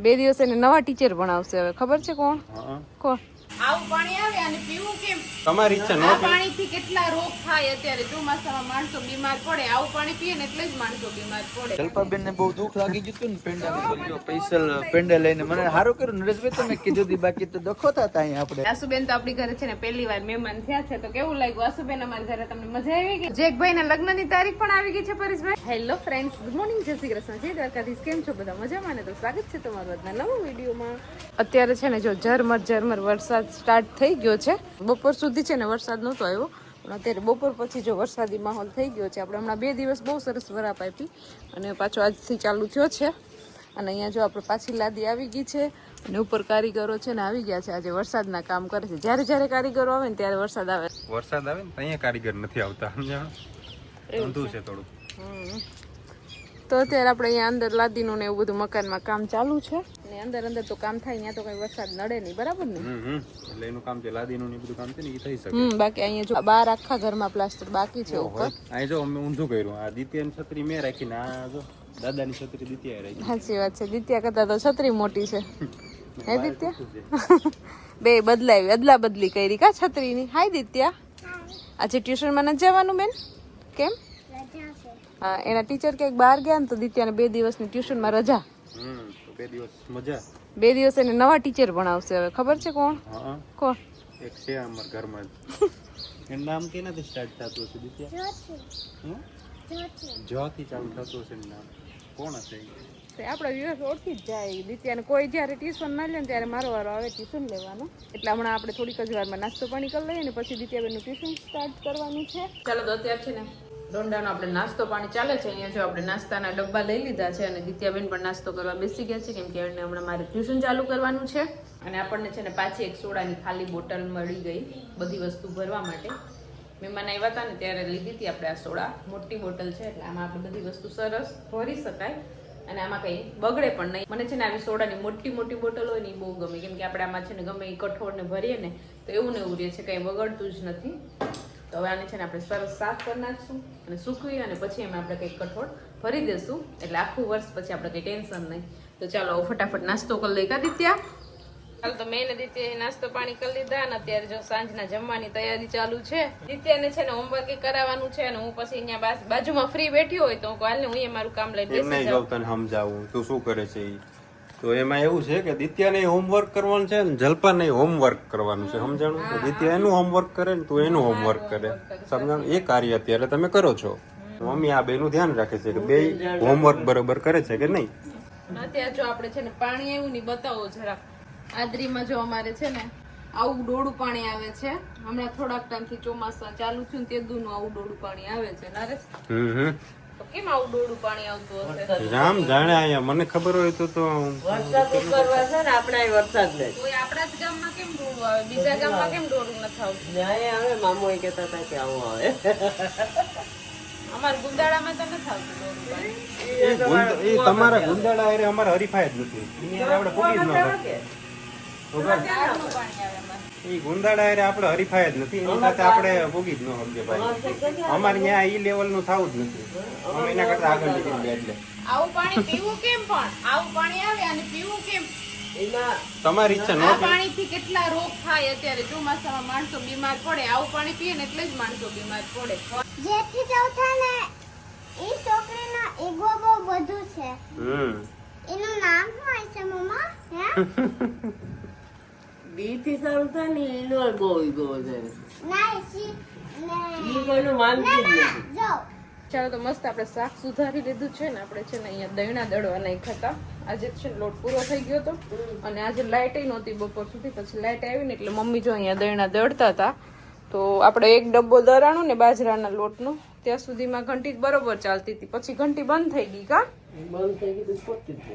2 દિવસ એને નવા ટીચર ભણાવશે હવે ખબર છે કોણ હા કોણ આવું પાણી આવે અને પીવું કેમ? તમારી ઈચ્છા આ નો પાણીથી કેટલા રોગ થાય અત્યારે ચોમાસામાં માણસો બીમાર પડે. આવું પાણી પીએ ને એટલે જ માણસો બીમાર પડે. જલ્પાબેન ને બહુ દુઃખ લાગી ગયું હતું ને પેંડા બોલ્યો સ્પેશિયલ પેંડા લઈને મને સારું કર્યું નરેશભાઈ તમે કીધું હતી બાકી તો દખો થતા અહીંયા આપણે આસુબેન તો આપણી ઘરે છે ને પહેલી વાર મહેમાન થયા છે તો કેવું લાગ્યું આસુબેન અમારા ઘરે? તમને મજા આવી ગઈ? જેકભાઈ ના લગ્નની તારીખ પણ આવી ગઈ છે પરેશભાઈ. હેલો ફ્રેન્ડ્સ, ગુડ મોર્નિંગ, જય શ્રી કૃષ્ણ, જય દ્વારકાધીશ. કેમ છો બધા? મજામાં ને? તો સ્વાગત છે તમારું આજના નવા વિડીયોમાં. અત્યારે છે ને જો ઝરમર વરસાદ સ્ટાર્ટ થઈ ગયો છે. બપોર સુધી છે ને વરસાદ નહોતો આવ્યો પણ અત્યારે બપોર પછી જો વરસાદી માહોલ થઈ ગયો છે. આપણે હમણાં 2 દિવસ બહુ સરસ વરાપ આપી અને પાછો આજથી ચાલુ થયો છે. અને અહીંયા જો આપણે પાછી લાદી આવી ગઈ છે અને ઉપર કારીગરો છે ને આવી ગયા છે. આજે વરસાદના કામ કરે છે. જ્યારે કારીગરો આવે ને ત્યારે વરસાદ આવે આવે ને અહીંયા કારીગર નથી આવતા સમજાણો ઊંધું છે થોડું. તો અત્યારે આપણે અહીંયા અંદર લાદીનું ને એવું બધું મકાનમાં કામ ચાલુ છે અને અંદર તો કામ થાય ત્યાં તો કઈ વરસાદ નડે નહીં, બરાબર ને? એટલે એનું કામ છે લાદીનું ને બધું કામ છે ને એ થઈ શકે. બાકી અહીંયા જો બહાર આખા ઘરમાં પ્લાસ્ટર બાકી છે ઉપર. અહીં જો અમે ઊંધું કર્યું. આ દિત્યાની છત્રી મેં રાખી ને આ જો દાદાની છત્રી દિત્યાએ રાખી. સાચી વાત છે. દિત્યા કરતા તો છત્રી મોટી છે. હે દિત્યા? બે બદલાવી અદલા બદલી કરી કા છત્રીની. હાય દિત્યા, આજે ટ્યુશનમાં નથી જવાનું બેન? કેમ? હા, એના ટીચર ક્યાંક બહાર ગયા ને તો દિત્યાને 2 દિવસની ટ્યુશનમાં રજા. તો 2 દિવસ મજા. 2 દિવસ એને નવા ટીચર ભણાવશે હવે ખબર છે કોણ હા કોણ? એક છે અમારા ઘરમાં એનું નામ કેનાથી સ્ટાર્ટ થતું હશે દિત્યા? જ થી ચાલુ થતું હશે એનું નામ. કોણ હશે? આપણા વ્યૂઅર્સ ઓળખી જ જાય. દિત્યાને કોઈ જ્યારે ટ્યુશન ના લે ને ત્યારે મારો વારો આવે ટ્યુશન લેવાનો. એટલે હમણાં આપણે થોડીક જ વારમાં નાસ્તો પાણી કરી લઈએ ને પછી દિત્યાબેનનું ટ્યુશન સ્ટાર્ટ કરવાનું છે. ચાલો તો અત્યારે છે ને ડોંડાનો આપણે નાસ્તો પાણી ચાલે છે. અહીંયા જો આપણે નાસ્તાના ડબ્બા લઈ લીધા છે અને દિત્યાબેન પણ નાસ્તો કરવા બેસી ગયા છે કેમ કે એને હમણાં મારે ટ્યુશન ચાલુ કરવાનું છે. અને આપણને છે ને પાછી એક સોડાની ખાલી બોટલ મળી ગઈ બધી વસ્તુ ભરવા માટે. મહેમાન આવ્યા હતા ને ત્યારે લીધી હતી આપણે આ સોડા. મોટી બોટલ છે એટલે આમાં આપણે બધી વસ્તુ સરસ ભરી શકાય અને આમાં કંઈ બગડે પણ નહીં. મને છે ને આવી સોડાની મોટી બોટલ હોય ને એ બહુ ગમે કેમ કે આપણે આમાં છે ને ગમે એ કઠોળને ભરીએ ને તો એવું ને એવું રહે છે, કંઈ બગડતું જ નથી. તો હવે આને છે ને આપણે સરસ સાફ કરી નાખશું અને સૂકવી અને પછી એમાં આપણે કંઈક કઠોળ ભરી દેશું એટલે આખું વર્ષ પછી આપણે કંઈ ટેન્શન નહીં. તો ચાલો ફટાફટ નાસ્તો કરી લઈ કા દિત્યા? ચાલો તો મેં ને દિત્યાએ નાસ્તો પાણી કરી લીધા અને અત્યારે જો સાંજના જમવાની તૈયારી ચાલુ છે. દિત્યાને છે ને હોમવર્ક કરાવવાનું છે અને હું પછી અહીંયા બાજુમાં ફ્રી બેઠી હોય તો હું હાલ ને હું મારું કામ લઈને બેસી જાઉં. તને સમજાવું તું શું કરે છે ઈ. તો એમાં એવું છે કે દિત્યાને હોમવર્ક કરવાનું છે ને જલ્પાને હોમવર્ક કરવાનું છે સમજાણું. તો દિત્યા એનું હોમવર્ક કરે ને તું એનું હોમવર્ક કરે સમજાણું. એ કાર્ય અત્યારે તમે કરો છો. મમ્મી આ બેનું ધ્યાન રાખે છે કે બે હોમવર્ક બરોબર કરે છે કે નહીં. અત્યારે જો આપણે છે ને પાણી એવું નહીં બતાવો જરાક. આદરીમાં જો અમારે છે ને આવું ડોળું પાણી આવે છે. હમણાં થોડાક ટાઈમથી ચોમાસા ચાલુ થયું ને તે દૂનું આવું ડોળું પાણી આવે છે. નરેશ તો કેમ આવું ડોળું પાણી આવતું હશે? રામ જાણે અહીંયા મને ખબર હોય તો વરસાદ કરવા છે ને આપણે વરસાદ લે કોઈ આપણા જ ગામમાં કેમ ડોળું આવે, બીજા ગામમાં કેમ ડોળું નથી આવતું? આવે મામો એ કહેતા હતા કે આવું આવે અમારા ગુંદાળામાં તો નથી આવતું ડોળું પાણી. એ તમારા ગુંદાળા અરે અમારે હરીફાય જ નથી. આપણે પૂરી જ ન શકીએ. ક્યારનું પાણી આવે અમારે? એ ગુંદાળા અરે આપણે હરીફાય જ નથી. એની સાથે આપણે ભોગી જ ન શકીએ ભાઈ. અમારે ત્યાં ઈ લેવલ નું થવું જ નથી. અમે એના કરતા આગળ નીકળી ગયા એટલે આવું પાણી પીવું કેમ? પણ આવું પાણી આવે અને પીવું કેમ? એમાં તમારી ઈચ્છા આ ન પાણીથી કેટલા રોગ થાય અત્યારે ચોમાસામાં માણસો બીમાર પડે. આવું પાણી પીએ ને એટલે જ માણસો બીમાર પડે. જેથી ચૌથા ને એ છોકરીના ઈગો બહુ બધું છે. એનું નામ શું હોય છે મમ્મા? હે? બી થી શરૂ થાય ને એનો બહુ ઈગો છે. ના સી ને ઈ કોઈનું માનતું જ નથી. જો ચાલો તો મસ્ત આપણે શાક સુધારી લીધું છે ને. આપણે છે ને અહીંયા દહીણા દળવા નહીં ખાતા. આજે છે ને લોટ પૂરો થઈ ગયો હતો અને આજે લાઇટ નહોતી બપોર સુધી. પછી લાઇટ આવી ને એટલે મમ્મી જો અહીંયા દહીણા દળતા હતા. તો આપણે એક ડબ્બો દરાણું ને બાજરાના લોટનું ત્યાં સુધીમાં ઘંટી બરોબર ચાલતી હતી. પછી ઘંટી બંધ થઈ ગઈ કા? બંધ થઈ ગયું પોતી જ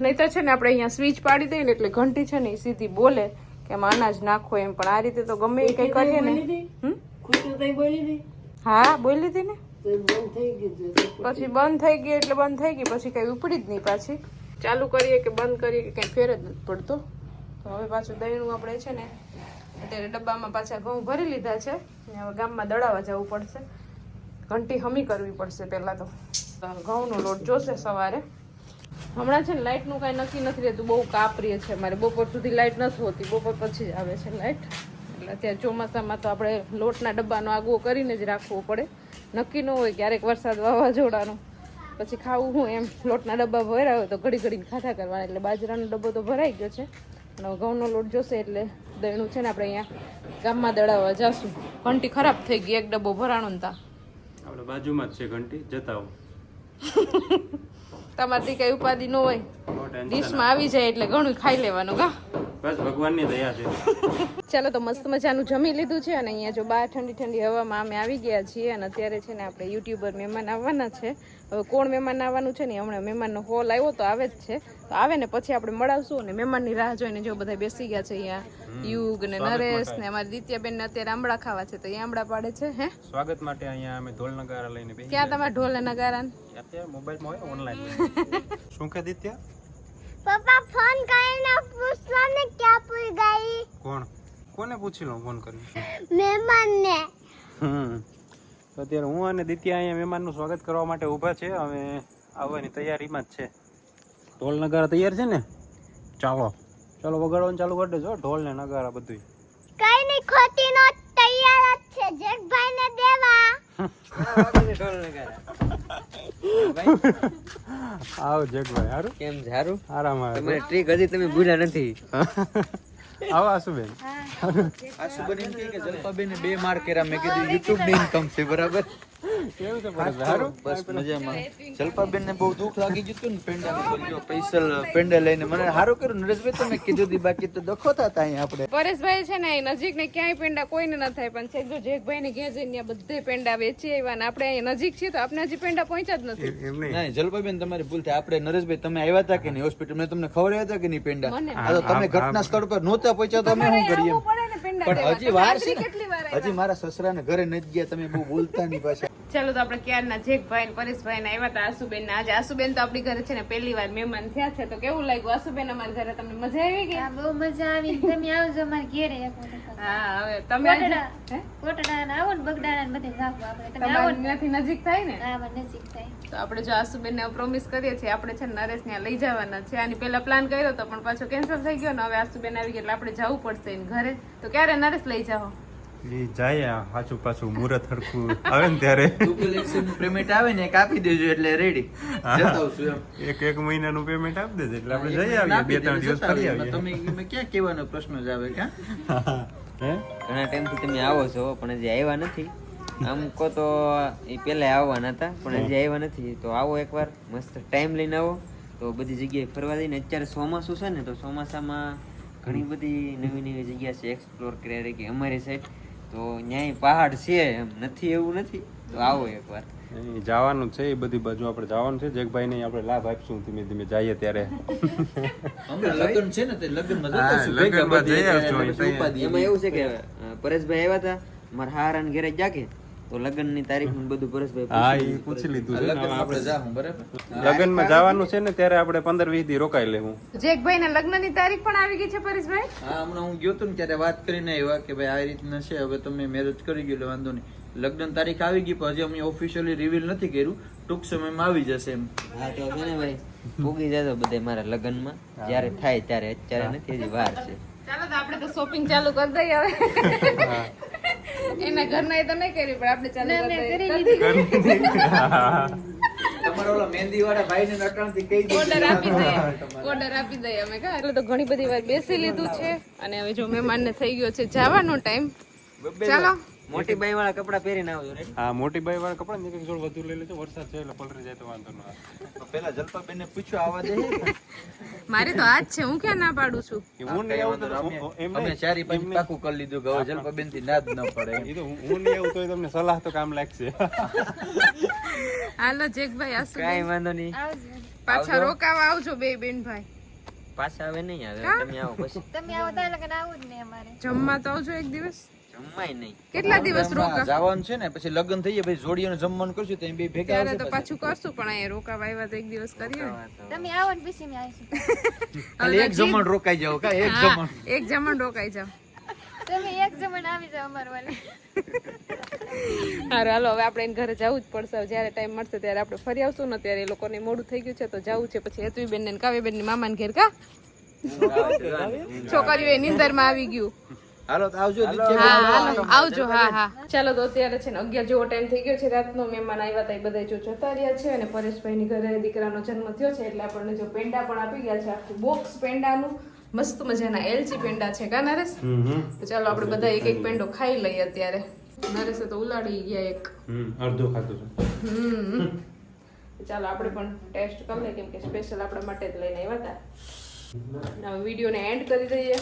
નહીં તો છે ને આપણે અહીંયા સ્વિચ પાડી દઈએ ને એટલે ઘંટી છે ને એ સીધી બોલે કે એમાં અનાજ નાખો એમ. પણ આ રીતે તો ગમે એ કઈ કરીએ ને. ખુશી થઈ બોલી હતી હા બોલી હતી ને. તો એ બંધ થઈ ગયું. પછી બંધ થઈ ગઈ એટલે બંધ થઈ ગઈ. પછી કઈ ઉપડી જ નહીં. પાછી ચાલુ કરીએ કે બંધ કરીએ કે કઈ ફેર જ નથી પડતો. તો હવે પાછું દહીંનું આપણે છે ને અત્યારે ડબ્બામાં પાછા ઘઉં ભરી લીધા છે. હવે ગામમાં દળાવવા જવું પડશે. ઘંટી હમી કરવી પડશે પહેલા તો. ઘઉંનો લોટ જોશે સવારે. હમણાં છે ને લાઇટનું કાંઈ નક્કી નથી રહેતું, બહુ કાપરીએ છે મારે, બપોર સુધી લાઇટ નથી હોતી, બપોર પછી જ આવે છે લાઇટ. એટલે અત્યારે ચોમાસામાં તો આપણે લોટના ડબ્બાનો આગવો કરીને જ રાખવો પડે, નક્કી ન હોય ક્યારેક વરસાદ વાવાઝોડાનો પછી ખાવું હું એમ. લોટના ડબ્બા ભર્યા હોય તો ઘડી ઘડીને ખાધા કરવાના. એટલે બાજરાનો ડબ્બો તો ભરાઈ ગયો છે અને ઘઉંનો લોટ જોશે એટલે દહીંનું છે ને આપણે અહીંયા ગામમાં દળાવવા જાશું. ઘંટી ખરાબ થઈ ગઈ, એક ડબ્બો ભરાણો ને તા આપણે બાજુમાં જ છે ઘંટી, જતા આવો. તમારથી કઈ ઉપાધિ ન હોય, ડીશમાં આવી જાય એટલે ઘણું ખાઈ લેવાનું કા. બસ ભગવાનની દયા છે. ચાલો તો મસ્ત મજાનું જમી લીધું છે અને અહીંયા જો બહાર ઠંડી ઠંડી હવામાં અમે આવી ગયા છીએ અને અત્યારે છે ને આપણે યુટ્યુબર મહેમાન આવવાના છે. હવે કોણ મહેમાન આવવાનું છે ને હમણાં મહેમાનનો કોલ આવ્યો તો આવે જ છે, તો આવે ને પછી આપણે મળાવશું. અને મહેમાનની રાહ જોઈને જો બધા બેસી ગયા છે અહીંયા, યુગ ને નરેશ ને અમારી દિત્યાબેન ને અત્યારે આંબળા ખાવા છે તો એ આંબળા પાડે છે. હે સ્વાગત માટે અહીંયા અમે ઢોલ નગારા લઈને બેસી ક્યાં તમારા ઢોલ ને નગારા? અત્યારે મોબાઈલમાં હોય ઓનલાઈન. શું કે દિત્યા? પપ્પા ફોન કરીને પૂછો ને ક્યાં પૂરી ગઈ. કોને પૂછી લઉં ફોન કરી? મહેમાનને. અત્યારે હું અને દિત્યા અહીંયા મહેમાનનું સ્વાગત કરવા માટે ઊભા છે. હવે આવવાની તૈયારીમાં જ છે. ઢોલ નગારા તૈયાર છે ને? ચાલો ચાલો વગાડવાનું ચાલુ કરી દેજો, ઢોલ ને નગારા બધું. કઈ નહીં, ખોટી નો તૈયાર જ છે, જેઠભાઈ ને દેવા. આવો જગભાઈ. હારું કેમ ઝારું? આરામ આવે. તમારી ટ્રીક હજી તમે ભૂલ્યા નથી. આવો આશુબેન. આશુબેન એમ કહે કે જલપાબેને 2 માર કર્યા. મેં કીધું યુટ્યુબ ની ઇન્કમ છે બરાબર. કેવું છે પરેશભાઈ? હારું? બસ મજામાં. જલપાબેન ને બહુ દુઃખ લાગી ગયું હતું ને પેંડા બોલ્યો સ્પેશિયલ પેંડા લઈને. મને સારું કર્યું નરેશભાઈ તમે કીધું દી, બાકી તો દખો થતા અહીંયા આપણે. પરેશભાઈ છે ને નજીક ને ક્યાંય પેંડા કોઈને ન થાય, પણ છે જો જેકભાઈ ને ઘેર જઈને બધે પેંડા વેચી આવ્યા ને આપણે અહીંયા નજીક છીએ તો આપણે હજી પેંડા પહોંચ્યા જ નથી. એમ નહીં. નહીં જલપાબેન તમારી ભૂલ થાય. આપણે નરેશભાઈ તમે આવ્યા હતા કે નહીં હોસ્પિટલ મેં તમને ખબર હતા કે નહીં પેંડા? આ તો તમે ઘટના સ્થળ પર નહોતા પહોંચ્યા તો અમે શું કરીએ? પણ હજી વાર છે ને, હજી મારા સસરાને ઘરે નથી ગયા. તમે બહુ બોલતા નહીં પાછા. ચાલો તો આપણે ક્યારના જેકભાઈ ને પરેશભાઈ ને આવ્યા હતા આશુબેન ને. આજે આશુબેન તો આપણી ઘરે છે ને પહેલી વાર મહેમાન થયા છે, તો કેવું લાગ્યું આશુબેન અમારા ઘરે? તમને મજા આવી ગઈ? બહુ મજા આવી. તમે આવજો અમારા ઘેરે એક વખત. હા હવે તમે કોટડા આવો ને બગડાણા ને બધે જાવ આપણે. તમે આવો તમારે ને ત્યાંથી નજીક થાય ને, આવા નજીક થાય. તો આપણે જો આશુબેન ને પ્રોમિસ કરીએ છીએ આપણે છે ને નરેશ ત્યાં લઈ જવાના છે. આની પહેલા પ્લાન કર્યો હતો પણ પાછો કેન્સલ થઈ ગયો ને હવે આશુબેન આવી ગયા એટલે આપણે જવું પડશે એને ઘરે. તો ક્યારે નરેશ લઈ જાઓ? ઈ જાય પાછું પાછું મુહૂર્ત હરખું આવે ને ત્યારે નું પેમેન્ટ આવે ને એક આપી દેજો એટલે રેડી જતા આવશું એમ. એક મહિનાનું પેમેન્ટ આપી દેજો એટલે આપણે જઈ આવીએ, 2-3 દિવસ ફરી આવીએ. તમે ક્યાં કહેવાનો પ્રશ્ન જ આવે ક્યાં? હે? ઘણા ટાઈમથી તમે આવો છો પણ હજી આવ્યા નથી. આમ કહો તો એ પહેલા આવવાના હતા પણ હજી આવ્યા નથી. તો આવો એકવાર, મસ્ત ટાઈમ લઈને આવો તો બધી જગ્યાએ ફરવા જઈને. અત્યારે ચોમાસું છે ને તો ચોમાસામાં ઘણી બધી નવી નવી જગ્યા છે એક્સપ્લોર કર્યા કે અમારી સાઈડ. તો ન્યાય પહાડ છે એમ નથી એવું નથી, તો આવો એકવાર. જવાનું છે એ બધી બાજુ આપણે જવાનું છે. જેકભાઈ ને આપણે લાભ આપીશું ધીમે ધીમે જઈએ ત્યારે. હમણાં લગ્ન છે ને તે લગ્નમાં જતા હા, આવશું ભેગા લગ્નમાં બધી જઈ આવશું. એટલે પછી ઉપાધિ એમાં એવું છે કે પરેશભાઈ આવ્યા હતા મારા હારાને ઘરે જાગે તો લગ્નની તારીખ નું બધું પરેશભાઈ હા એ પૂછી લીધું છે. લગ્નમાં આપણે જાહું બરાબર. લગ્નમાં જવાનું છે ને ત્યારે આપણે 15-20 દી રોકાઈ લેવું. જેકભાઈ ને લગ્નની તારીખ પણ આવી ગઈ છે પરેશભાઈ. હા હમણાં હું ગયો તો ને ત્યારે વાત કરીને આવ્યા કે ભાઈ આ રીતના છે, હવે તમે મેરેજ કરી ગયો એટલે વાંધો નહીં. લગ્ન તારીખ આવી ગઈ પણ હજી અમે ઓફિશિયલી રિવીલ નથી કર્યું, ટૂંક સમયમાં આવી જશે એમ. હા તો છે ને ભાઈ પૂગી જજો બધે મારા લગ્નમાં જ્યારે થાય ત્યારે, અત્યારે નથી હજી વાર છે. ચાલો તો આપણે તો શોપિંગ ચાલુ કરી દઈએ હવે. એના ઘરના એ તો નહીં કર્યું પણ આપણે ચાલુ કરી દઈએ. તમારા ઓલા મહેંદી વાળા ભાઈ ને નટણથી કહી દીધું. ઓર્ડર આપી દઈએ, ઓર્ડર આપી દઈએ અમે કા. એટલે તો ઘણી બધી વાર બેસી લીધું છે અને હવે જો મહેમાનને થઈ ગયો છે જવાનો ટાઈમ. ચાલો મોટી બાઈ વાળા કપડા પહેરીને આવજો. હા મોટી બાઈ વાળા કપડા ને એક જોડ વધુ લઈ લેજો, વરસાદ છે એટલે પલરી જાય તો વાંધો ના આવે. પેલા જલપાબેન ને પૂછ્યો આવા દે. મારે તો આજ છે, હું ક્યાં ના પાડું છું. હું નહીં આવું તો એમ અમે 4-5 પાકું કરી લીધું કે હવે જલપાબેન થી ના જ ન પડે. એ તો હું નહીં આવું તો તમને સલાહ તો કામ લાગશે. હાલો જેકભાઈ આસુ કાઈ વાંધો નહીં, પાછા રોકાવા આવજો બે બેન ભાઈ. પાછા હવે નહીં આવે, તમે આવો પછી. તમે આવો તો લગન આવું જ ને અમારે. જમવા તો આવજો એક દિવસ. જમવાય નહીં. કેટલા દિવસ રોકા? જવાનું છે ને પછી લગ્ન થઈ જાય ભાઈ જોડીઓને જમવાનું કરશું તો એમ બે ભેગા ત્યારે આવશે તો પાછા. પાછું કરશું પણ અહીંયા રોકાવા આવ્યા તો એક દિવસ કરીએ. તમે આવો ને પછી અમે આવીશું. ખાલી એક જમણ રોકાઈ જાવ કા એક હા, જમણ. એક જમણ રોકાઈ જાવ. તમે એક જમણ આવી જાવ અમાર વાલે. હારું હાલો હવે આપણે એને ઘરે જવું જ પડશે. હવે જ્યારે ટાઈમ મળશે ત્યારે આપણે ફરી આવશું ને. ત્યારે એ લોકોને મોડું થઈ ગયું છે તો જવું છે. પછી હેતવીબેન ને કાવ્યબેન ની મામાને ઘેર કા છોકરીઓ એ નીંદરમાં આવી ગયું. હાલો તો આવજો હા હાલો આવજો. હા હા ચાલો તો અત્યારે છે ને 11 જેવો ટાઈમ થઈ ગયો છે રાતનો. મહેમાન આવ્યા હતા એ બધા જો જતા રહ્યા છે અને પરેશભાઈ ની ઘરે દીકરાનો જન્મ થયો છે એટલે આપણને જો પેંડા પણ આપી ગયા છે. આખું બોક્સ પેંડાનું મસ્ત મજાના એલચી પેંડા છે કા નરેશ? તો ચાલો આપણે બધા એક એક પેંડો ખાઈ લઈએ અત્યારે. નરેશે તો ઉલાડી ગયા એક. અડધો ખાધું છે. ચાલો આપણે પણ ટેસ્ટ કરી લઈએ કેમ કે સ્પેશિયલ આપણા માટે જ લઈને આવ્યા હતા. હવે વિડીયોને એન્ડ કરી દઈએ.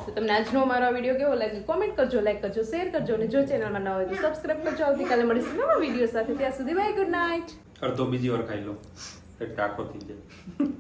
તો તમને આજનો મારો વિડીયો કેવો લાગ્યો કોમેન્ટ કરજો, લાઈક કરજો, શેર કરજો અને જો ચેનલમાં ન હોય તો સબસ્ક્રાઇબ કરજો. આવતીકાલે મળીશું નવા વિડીયો સાથે. ત્યાં સુધી બાય, ગુડ નાઇટ. અડધો બીજી વાર ખાઈ લો એટલે આખો થઈ જાય.